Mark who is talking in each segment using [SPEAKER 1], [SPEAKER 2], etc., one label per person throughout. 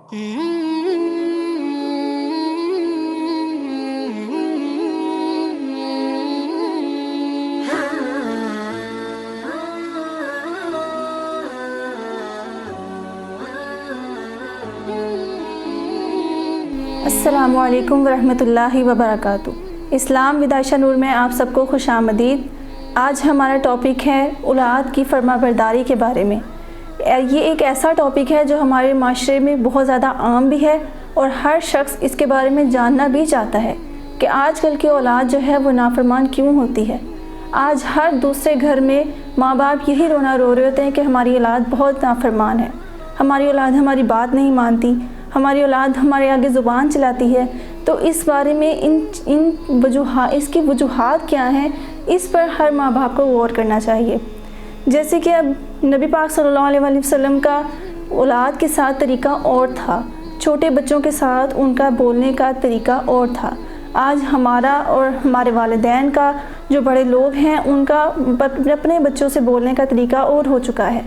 [SPEAKER 1] السلام علیکم ورحمۃ اللہ وبرکاتہ۔ اسلام ود عائشہ نور میں آپ سب کو خوش آمدید۔ آج ہمارا ٹاپک ہے اولاد کی فرما برداری کے بارے میں۔ یہ ایک ایسا ٹاپک ہے جو ہمارے معاشرے میں بہت زیادہ عام بھی ہے اور ہر شخص اس کے بارے میں جاننا بھی چاہتا ہے کہ آج کل کی اولاد جو ہے وہ نافرمان کیوں ہوتی ہے۔ آج ہر دوسرے گھر میں ماں باپ یہی رونا رو رہے ہوتے ہیں کہ ہماری اولاد بہت نافرمان ہے، ہماری اولاد ہماری بات نہیں مانتی، ہماری اولاد ہمارے آگے زبان چلاتی ہے۔ تو اس بارے میں اس کی وجوہات کیا ہیں، اس پر ہر ماں باپ کو غور کرنا چاہیے۔ جیسے کہ اب نبی پاک صلی اللہ علیہ وسلم کا اولاد کے ساتھ طریقہ اور تھا، چھوٹے بچوں کے ساتھ ان کا بولنے کا طریقہ اور تھا۔ آج ہمارا اور ہمارے والدین کا جو بڑے لوگ ہیں ان کا اپنے بچوں سے بولنے کا طریقہ اور ہو چکا ہے۔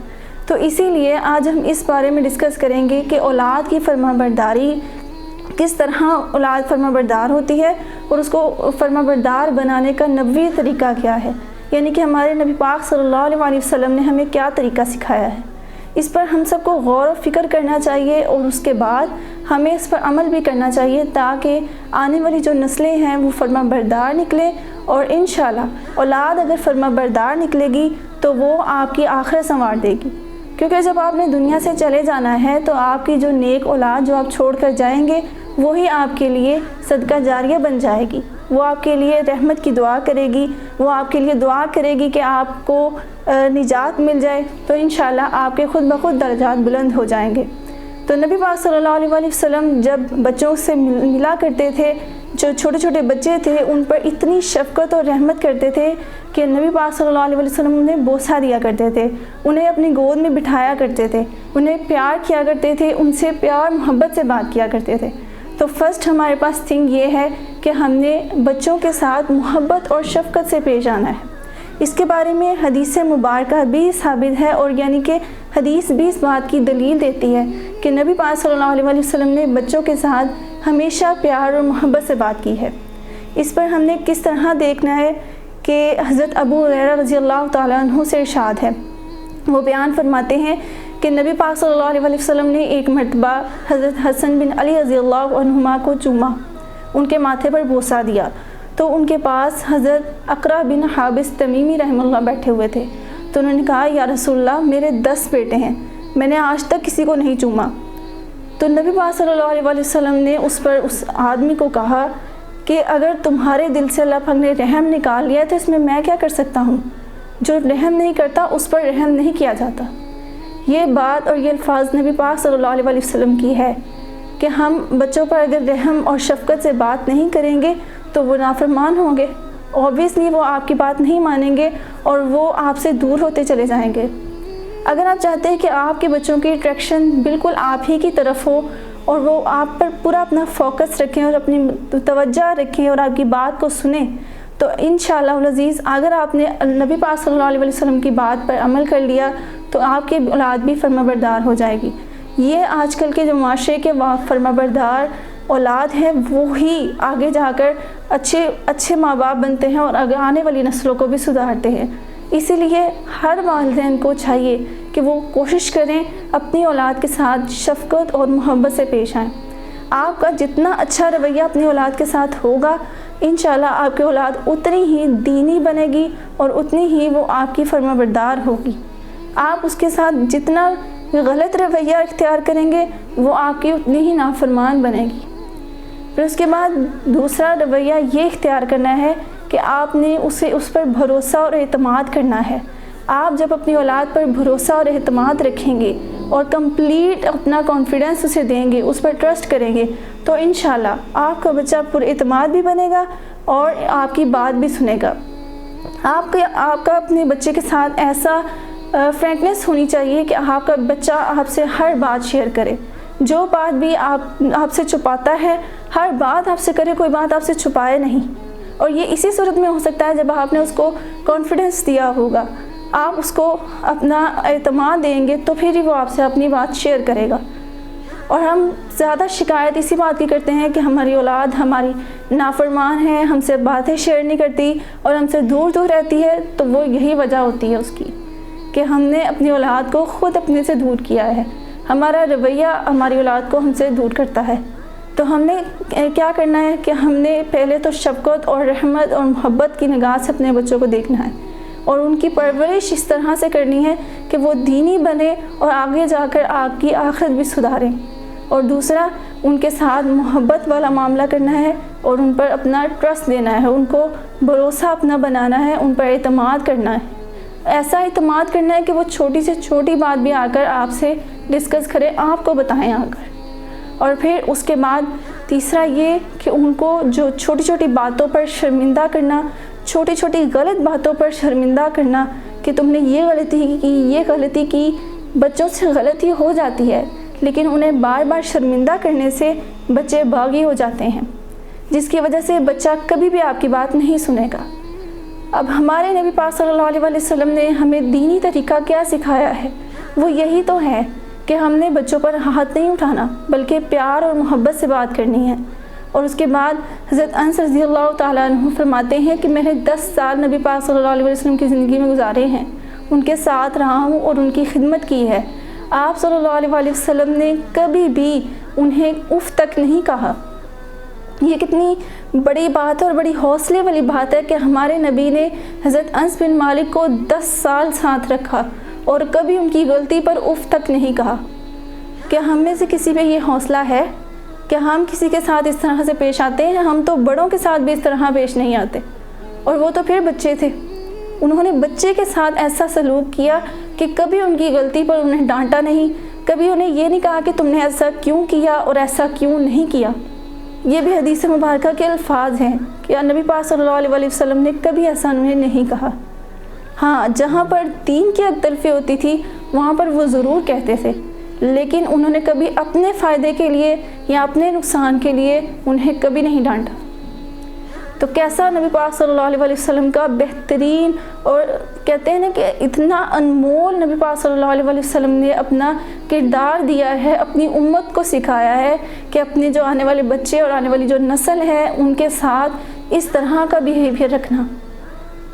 [SPEAKER 1] تو اسی لیے آج ہم اس بارے میں ڈسکس کریں گے کہ اولاد کی فرما برداری کس طرح اولاد فرما بردار ہوتی ہے اور اس کو فرما بردار بنانے کا نبوی طریقہ کیا ہے، یعنی کہ ہمارے نبی پاک صلی اللہ علیہ وسلم نے ہمیں کیا طریقہ سکھایا ہے۔ اس پر ہم سب کو غور و فکر کرنا چاہیے اور اس کے بعد ہمیں اس پر عمل بھی کرنا چاہیے تاکہ آنے والی جو نسلیں ہیں وہ فرما بردار نکلیں، اور انشاءاللہ اولاد اگر فرما بردار نکلے گی تو وہ آپ کی آخرت سنوار دے گی، کیونکہ جب آپ نے دنیا سے چلے جانا ہے تو آپ کی جو نیک اولاد جو آپ چھوڑ کر جائیں گے وہی آپ کے لیے صدقہ جاریہ بن جائے گی، وہ آپ کے لیے رحمت کی دعا کرے گی، وہ آپ کے لیے دعا کرے گی کہ آپ کو نجات مل جائے، تو انشاءاللہ آپ کے خود بخود درجات بلند ہو جائیں گے۔ تو نبی پاک صلی اللہ علیہ وسلم جب بچوں سے ملا کرتے تھے، جو چھوٹے چھوٹے بچے تھے ان پر اتنی شفقت اور رحمت کرتے تھے کہ نبی پاک صلی اللہ علیہ وسلم انہیں بوسہ دیا کرتے تھے، انہیں اپنی گود میں بٹھایا کرتے تھے، انہیں پیار کیا کرتے تھے، ان سے پیار محبت سے بات کیا کرتے تھے۔ تو فرسٹ ہمارے پاس تھنگ یہ ہے کہ ہم نے بچوں کے ساتھ محبت اور شفقت سے پیش آنا ہے۔ اس کے بارے میں حدیث مبارکہ بھی ثابت ہے، اور یعنی کہ حدیث بھی اس بات کی دلیل دیتی ہے کہ نبی پاک صلی اللہ علیہ وسلم نے بچوں کے ساتھ ہمیشہ پیار اور محبت سے بات کی ہے۔ اس پر ہم نے کس طرح دیکھنا ہے کہ حضرت ابو ہریرہ رضی اللہ تعالیٰ عنہ سے ارشاد ہے، وہ بیان فرماتے ہیں کہ نبی پاک صلی اللہ علیہ وسلم نے ایک مرتبہ حضرت حسن بن علی رضی اللہ عنہما کو چوما، ان کے ماتھے پر بوسہ دیا، تو ان کے پاس حضرت اقرع بن حابس تمیمی رحمہ اللہ بیٹھے ہوئے تھے۔ تو انہوں نے کہا یا رسول اللہ میرے 10 بیٹے ہیں، میں نے آج تک کسی کو نہیں چوما۔ تو نبی پاک صلی اللہ علیہ وسلم نے اس آدمی کو کہا کہ اگر تمہارے دل سے اللہ پاک نے رحم نکال لیا تو اس میں کیا کر سکتا ہوں، جو رحم نہیں کرتا اس پر رحم نہیں کیا جاتا۔ یہ بات اور یہ الفاظ نبی پاک صلی اللہ علیہ وسلم کی ہے کہ ہم بچوں پر اگر رحم اور شفقت سے بات نہیں کریں گے تو وہ نافرمان ہوں گے، اوبویسلی وہ آپ کی بات نہیں مانیں گے اور وہ آپ سے دور ہوتے چلے جائیں گے۔ اگر آپ چاہتے ہیں کہ آپ کے بچوں کی اٹریکشن بالکل آپ ہی کی طرف ہو اور وہ آپ پر پورا اپنا فوکس رکھیں اور اپنی توجہ رکھیں اور آپ کی بات کو سنیں، تو انشاءاللہ العزیز اگر آپ نے نبی پاک صلی اللہ علیہ وسلم کی بات پر عمل کر لیا تو آپ کی اولاد بھی فرما بردار ہو جائے گی۔ یہ آج کل کے جو معاشرے کے فرما بردار اولاد ہے وہی آگے جا کر اچھے ماں باپ بنتے ہیں اور آنے والی نسلوں کو بھی سدھارتے ہیں۔ اسی لیے ہر والدین کو چاہیے کہ وہ کوشش کریں اپنی اولاد کے ساتھ شفقت اور محبت سے پیش آئیں۔ آپ کا جتنا اچھا رویہ اپنی اولاد کے ساتھ ہوگا انشاءاللہ آپ کی اولاد اتنی ہی دینی بنے گی اور اتنی ہی وہ آپ کی فرما بردار ہوگی۔ آپ اس کے ساتھ جتنا غلط رویہ اختیار کریں گے وہ آپ کی اتنی ہی نافرمان بنے گی۔ پھر اس کے بعد دوسرا رویہ یہ اختیار کرنا ہے کہ آپ نے اس پر بھروسہ اور اعتماد کرنا ہے۔ آپ جب اپنی اولاد پر بھروسہ اور اعتماد رکھیں گے اور کمپلیٹ اپنا کانفیڈنس اسے دیں گے، اس پر ٹرسٹ کریں گے، تو انشاءاللہ آپ کا بچہ پر اعتماد بھی بنے گا اور آپ کی بات بھی سنے گا۔ آپ کا اپنے بچے کے ساتھ ایسا فرینکنیس ہونی چاہیے کہ آپ کا بچہ آپ سے ہر بات شیئر کرے، جو بات بھی آپ سے چھپاتا ہے ہر بات آپ سے کرے، کوئی بات آپ سے چھپائے نہیں۔ اور یہ اسی صورت میں ہو سکتا ہے جب آپ نے اس کو کانفیڈنس دیا ہوگا، آپ اس کو اپنا اعتماد دیں گے تو پھر ہی وہ آپ سے اپنی بات شیئر کرے گا۔ اور ہم زیادہ شکایت اسی بات کی کرتے ہیں کہ ہماری اولاد ہماری نافرمان ہے، ہم سے باتیں شیئر نہیں کرتی اور ہم سے دور دور رہتی ہے. تو وہ یہی وجہ ہوتی ہے اس کی کہ ہم نے اپنی اولاد کو خود اپنے سے دور کیا ہے. ہمارا رویہ ہماری اولاد کو ہم سے دور کرتا ہے. تو ہم نے کیا کرنا ہے کہ ہم نے پہلے تو شفقت اور رحمت اور محبت کی نگاہ سے اپنے بچوں کو دیکھنا ہے اور ان کی پرورش اس طرح سے کرنی ہے کہ وہ دینی بنے اور آگے جا کر آپ کی آخرت بھی سدھاریں. اور دوسرا، ان کے ساتھ محبت والا معاملہ کرنا ہے اور ان پر اپنا ٹرسٹ دینا ہے، ان کو بھروسہ اپنا بنانا ہے، ان پر اعتماد کرنا ہے. ایسا اعتماد کرنا ہے کہ وہ چھوٹی سے چھوٹی بات بھی آ کر آپ سے ڈسکس کریں، آپ کو بتائیں آ کر. اور پھر اس کے بعد تیسرا یہ کہ ان کو جو چھوٹی چھوٹی باتوں پر شرمندہ کرنا، چھوٹی چھوٹی غلط باتوں پر شرمندہ کرنا کہ تم نے یہ غلطی کی، یہ غلطی کی. بچوں سے غلطی ہو جاتی ہے لیکن انہیں بار بار شرمندہ کرنے سے بچے باغی ہو جاتے ہیں، جس کی وجہ سے بچہ کبھی بھی آپ کی بات نہیں سنے گا. اب ہمارے نبی پاک صلی اللہ علیہ وسلم نے ہمیں دینی طریقہ کیا سکھایا ہے؟ وہ یہی تو ہے کہ ہم نے بچوں پر ہاتھ نہیں اٹھانا بلکہ پیار اور محبت سے بات کرنی ہے. اور اس کے بعد حضرت انس رضی اللہ تعالیٰ عنہ فرماتے ہیں کہ میں نے 10 سال نبی پاک صلی اللہ علیہ وسلم کی زندگی میں گزارے ہیں، ان کے ساتھ رہا ہوں اور ان کی خدمت کی ہے. آپ صلی اللہ علیہ وسلم نے کبھی بھی انہیں اف تک نہیں کہا. یہ کتنی بڑی بات ہے اور بڑی حوصلے والی بات ہے کہ ہمارے نبی نے حضرت انس بن مالک کو 10 سال ساتھ رکھا اور کبھی ان کی غلطی پر اف تک نہیں کہا. کیا ہم میں سے کسی میں یہ حوصلہ ہے کہ ہم کسی کے ساتھ اس طرح سے پیش آتے ہیں؟ ہم تو بڑوں کے ساتھ بھی اس طرح پیش نہیں آتے، اور وہ تو پھر بچے تھے. انہوں نے بچے کے ساتھ ایسا سلوک کیا کہ کبھی ان کی غلطی پر انہیں ڈانٹا نہیں، کبھی انہیں یہ نہیں کہا کہ تم نے ایسا کیوں کیا اور ایسا کیوں نہیں کیا. یہ بھی حدیث مبارکہ کے الفاظ ہیں کہ نبی پاک صلی اللہ علیہ وسلم نے کبھی ایسا انہیں نہیں کہا. ہاں، جہاں پر دین کی ایک طرفی ہوتی تھی وہاں پر وہ ضرور کہتے تھے، لیکن انہوں نے کبھی اپنے فائدے کے لیے یا اپنے نقصان کے لیے انہیں کبھی نہیں ڈانٹا. تو کیسا نبی پاک صلی اللہ علیہ وسلم کا بہترین اور کہتے ہیں نا کہ اتنا انمول نبی پاک صلی اللہ علیہ وسلم نے اپنا کردار دیا ہے، اپنی امت کو سکھایا ہے کہ اپنے جو آنے والے بچے اور آنے والی جو نسل ہے ان کے ساتھ اس طرح کا بیہیویئر رکھنا.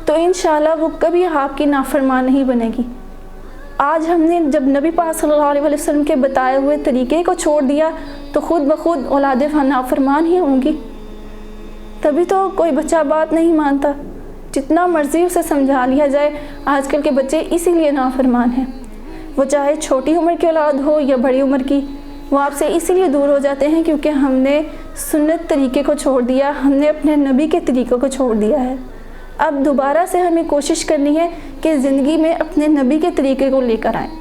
[SPEAKER 1] تو انشاءاللہ وہ کبھی آپ کی نافرمان نہیں بنے گی. آج ہم نے جب نبی پاک صلی اللہ علیہ وسلم کے بتائے ہوئے طریقے کو چھوڑ دیا تو خود بخود اولاد نافرمان ہی ہوں گی. تبھی تو کوئی بچہ بات نہیں مانتا، جتنا مرضی اسے سمجھا لیا جائے. آج کل کے بچے اسی لیے نافرمان ہیں، وہ چاہے چھوٹی عمر کی اولاد ہو یا بڑی عمر کی، وہ آپ سے اسی لیے دور ہو جاتے ہیں کیونکہ ہم نے سنت طریقے کو چھوڑ دیا، ہم نے اپنے نبی کے طریقوں کو چھوڑ دیا ہے. اب دوبارہ سے ہمیں کوشش کرنی ہے کہ زندگی میں اپنے نبی کے طریقے کو لے کر آئیں.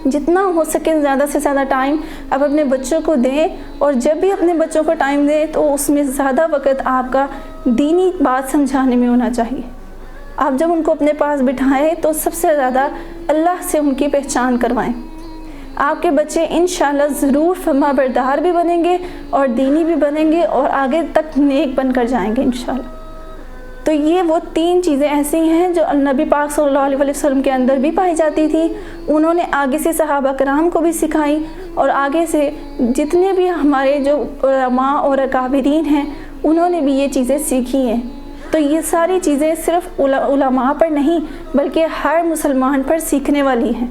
[SPEAKER 1] جتنا ہو سکے زیادہ سے زیادہ ٹائم آپ اپنے بچوں کو دیں، اور جب بھی اپنے بچوں کو ٹائم دیں تو اس میں زیادہ وقت آپ کا دینی بات سمجھانے میں ہونا چاہیے. آپ جب ان کو اپنے پاس بٹھائیں تو سب سے زیادہ اللہ سے ان کی پہچان کروائیں. آپ کے بچے انشاءاللہ ضرور فرما بردار بھی بنیں گے اور دینی بھی بنیں گے اور آگے تک نیک بن کر جائیں گے انشاءاللہ. تو یہ وہ 3 چیزیں ایسی ہیں جو نبی پاک صلی اللہ علیہ وسلم کے اندر بھی پائی جاتی تھی. انہوں نے آگے سے صحابہ کرام کو بھی سکھائی اور آگے سے جتنے بھی ہمارے جو علماء اور اکابرین ہیں انہوں نے بھی یہ چیزیں سیکھی ہیں. تو یہ ساری چیزیں صرف علماء پر نہیں بلکہ ہر مسلمان پر سیکھنے والی ہیں.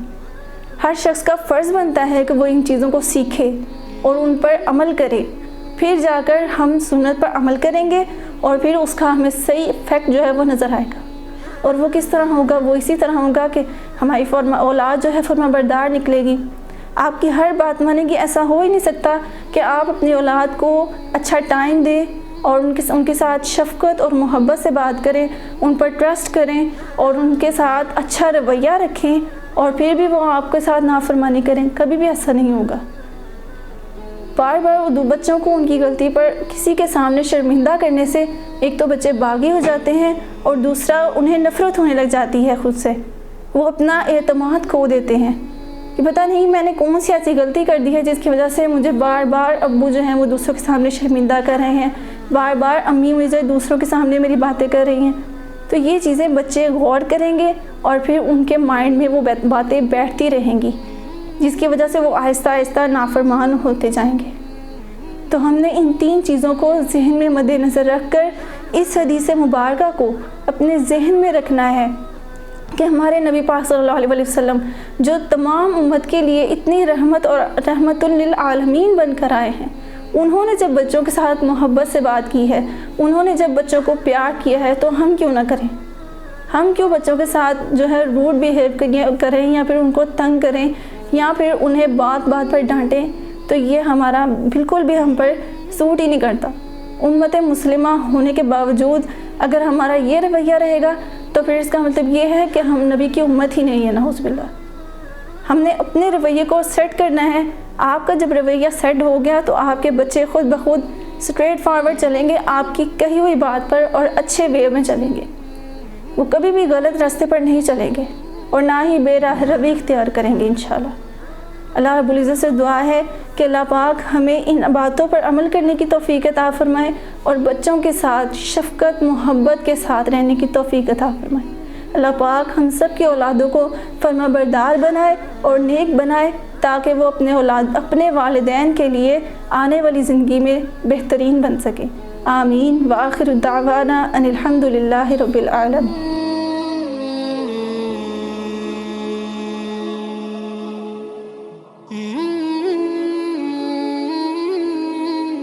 [SPEAKER 1] ہر شخص کا فرض بنتا ہے کہ وہ ان چیزوں کو سیکھے اور ان پر عمل کرے، پھر جا کر ہم سنت پر عمل کریں گے اور پھر اس کا ہمیں صحیح ایفیکٹ جو ہے وہ نظر آئے گا. اور وہ کس طرح ہوگا؟ وہ اسی طرح ہوگا کہ ہماری اولاد جو ہے فرما بردار نکلے گی، آپ کی ہر بات مانے گی. ایسا ہو ہی نہیں سکتا کہ آپ اپنی اولاد کو اچھا ٹائم دیں اور ان کے ساتھ شفقت اور محبت سے بات کریں، ان پر ٹرسٹ کریں اور ان کے ساتھ اچھا رویہ رکھیں اور پھر بھی وہ آپ کے ساتھ نافرمانی کریں. کبھی بھی ایسا نہیں ہوگا. بار بار بچوں کو ان کی غلطی پر کسی کے سامنے شرمندہ کرنے سے ایک تو بچے باغی ہو جاتے ہیں اور دوسرا انہیں نفرت ہونے لگ جاتی ہے خود سے. وہ اپنا اعتماد کھو دیتے ہیں کہ پتہ نہیں میں نے کون سی ایسی غلطی کر دی ہے جس کی وجہ سے مجھے بار بار ابو جو ہیں وہ دوسروں کے سامنے شرمندہ کر رہے ہیں، بار بار امی مجھے دوسروں کے سامنے میری باتیں کر رہی ہیں. تو یہ چیزیں بچے غور کریں گے اور پھر ان کے مائنڈ میں وہ باتیں بیٹھتی رہیں گی. جس کی وجہ سے وہ آہستہ آہستہ نافرمان ہوتے جائیں گے۔ تو ہم نے ان 3 چیزوں کو ذہن میں مد نظر رکھ کر اس حدیث مبارکہ کو اپنے ذہن میں رکھنا ہے کہ ہمارے نبی پاک صلی اللہ علیہ وسلم جو تمام امت کے لیے اتنی رحمت اور رحمت للعالمین بن کر آئے ہیں، انہوں نے جب بچوں کے ساتھ محبت سے بات کی ہے، انہوں نے جب بچوں کو پیار کیا ہے، تو ہم کیوں نہ کریں؟ ہم کیوں بچوں کے ساتھ جو ہے روڈ بیہیو کریں یا پھر ان کو تنگ کریں یا پھر انہیں بات بات پر ڈانٹیں؟ تو یہ ہمارا بالکل بھی ہم پر سوٹ ہی نہیں کرتا۔ امت مسلمہ ہونے کے باوجود اگر ہمارا یہ رویہ رہے گا تو پھر اس کا مطلب یہ ہے کہ ہم نبی کی امت ہی نہیں ہے، نعوذ باللہ۔ ہم نے اپنے رویے کو سیٹ کرنا ہے۔ آپ کا جب رویہ سیٹ ہو گیا تو آپ کے بچے خود بخود اسٹریٹ فارورڈ چلیں گے، آپ کی کہی ہوئی بات پر اور اچھے وے میں چلیں گے۔ وہ کبھی بھی غلط راستے پر نہیں چلیں گے اور نہ ہی بے راہ روی اختیار کریں گے انشاءاللہ۔ اللہ رب العزت سے دعا ہے کہ اللہ پاک ہمیں ان باتوں پر عمل کرنے کی توفیق عطا فرمائے اور بچوں کے ساتھ شفقت محبت کے ساتھ رہنے کی توفیق عطا فرمائے۔ اللہ پاک ہم سب کی اولادوں کو فرما بردار بنائے اور نیک بنائے تاکہ وہ اپنے والدین کے لیے آنے والی زندگی میں بہترین بن سکیں۔ آمین۔ وآخر دعوانا ان الحمد للہ رب العالمین۔